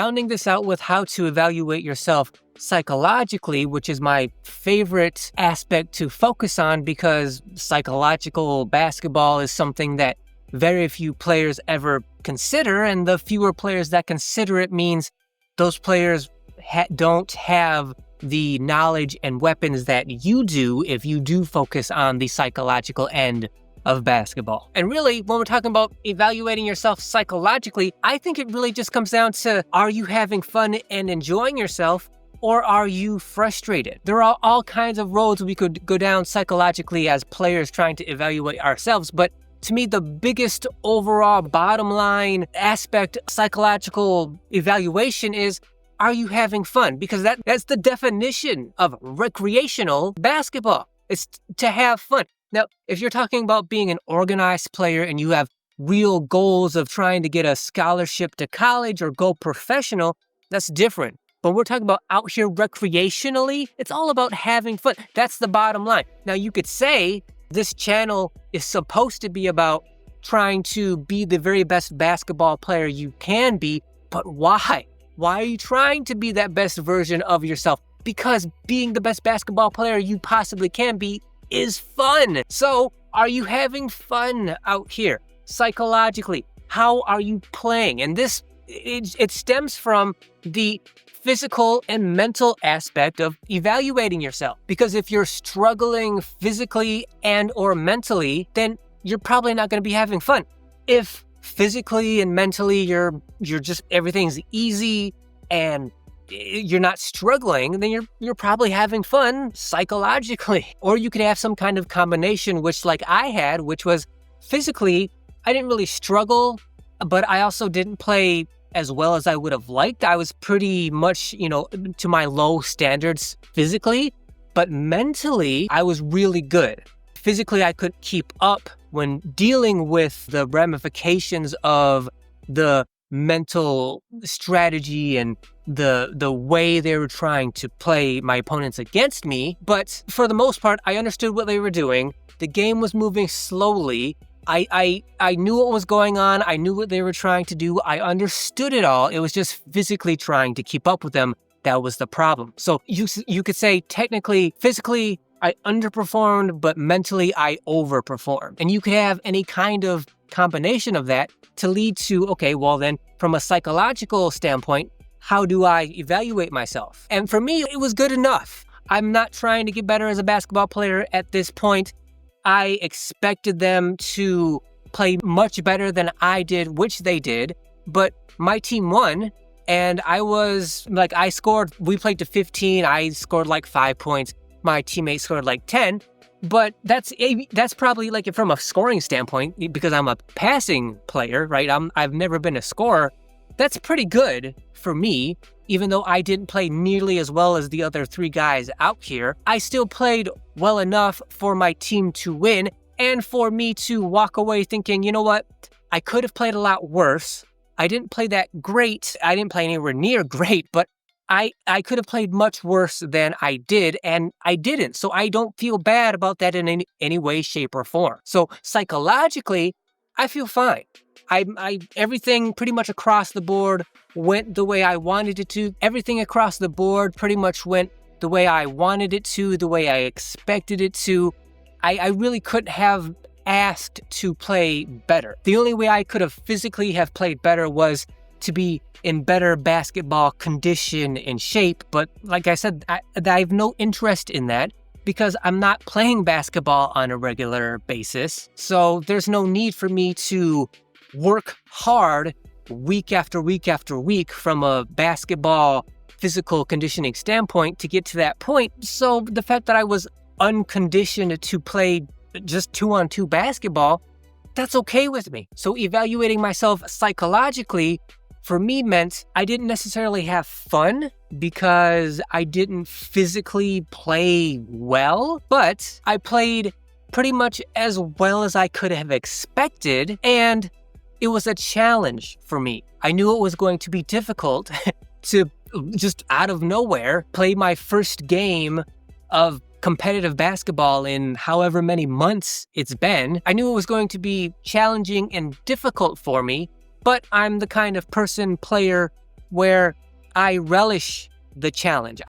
rounding this out with how to evaluate yourself psychologically, which is my favorite aspect to focus on because psychological basketball is something that very few players ever consider, and the fewer players that consider it means those players don't have the knowledge and weapons that you do if you do focus on the psychological end of basketball. And really, when we're talking about evaluating yourself psychologically, I think it really just comes down to, are you having fun and enjoying yourself, or are you frustrated? There are all kinds of roads we could go down psychologically as players trying to evaluate ourselves, but to me, the biggest overall bottom line aspect psychological evaluation is, are you having fun? Because that's the definition of recreational basketball. It's to have fun. Now, if you're talking about being an organized player and you have real goals of trying to get a scholarship to college or go professional, that's different. But we're talking about out here recreationally, it's all about having fun. That's the bottom line. Now, you could say this channel is supposed to be about trying to be the very best basketball player you can be, but why? Why are you trying to be that best version of yourself? Because being the best basketball player you possibly can be is fun. So, are you having fun out here psychologically? How are you playing? And this, it stems from the physical and mental aspect of evaluating yourself. Because if you're struggling physically and or mentally, then you're probably not going to be having fun. If physically and mentally you're just, everything's easy and you're not struggling, then you're probably having fun psychologically. Or you could have some kind of combination, which like I had, which was physically, I didn't really struggle, but I also didn't play as well as I would have liked. I was pretty much, to my low standards physically, but mentally, I was really good. Physically, I could keep up when dealing with the ramifications of the mental strategy and the way they were trying to play my opponents against me. But for the most part, I understood what they were doing. The game was moving slowly. I knew what was going on. I knew what they were trying to do. I understood it all. It was just physically trying to keep up with them. That was the problem. So you could say technically, physically, I underperformed, but mentally I overperformed. And you could have any kind of combination of that to lead to, okay, well then, from a psychological standpoint, how do I evaluate myself? And for me, it was good enough. I'm not trying to get better as a basketball player at this point. I expected them to play much better than I did, which they did, but my team won. And we played to 15. I scored like 5 points. My teammate scored like 10. But that's probably like from a scoring standpoint, because I'm a passing player, right? I've never been a scorer. That's pretty good for me, even though I didn't play nearly as well as the other 3 guys out here. I still played well enough for my team to win and for me to walk away thinking, you know what? I could have played a lot worse. I didn't play that great. I didn't play anywhere near great, but I could have played much worse than I did, and I didn't. So I don't feel bad about that in any way, shape, or form. So psychologically, I feel fine. Everything pretty much across the board went the way I wanted it to. Everything across the board pretty much went the way I wanted it to, the way I expected it to. I really couldn't have asked to play better. The only way I could have physically have played better was to be in better basketball condition and shape. But like I said, I have no interest in that because I'm not playing basketball on a regular basis. So there's no need for me to work hard week after week after week from a basketball physical conditioning standpoint to get to that point. So the fact that I was unconditioned to play just 2-on-2 basketball, that's okay with me. So evaluating myself psychologically for me meant I didn't necessarily have fun because I didn't physically play well, but I played pretty much as well as I could have expected, and it was a challenge for me. I knew it was going to be difficult to just out of nowhere play my first game of competitive basketball in however many months it's been. I knew it was going to be challenging and difficult for me, but I'm the kind of player where I relish the challenge.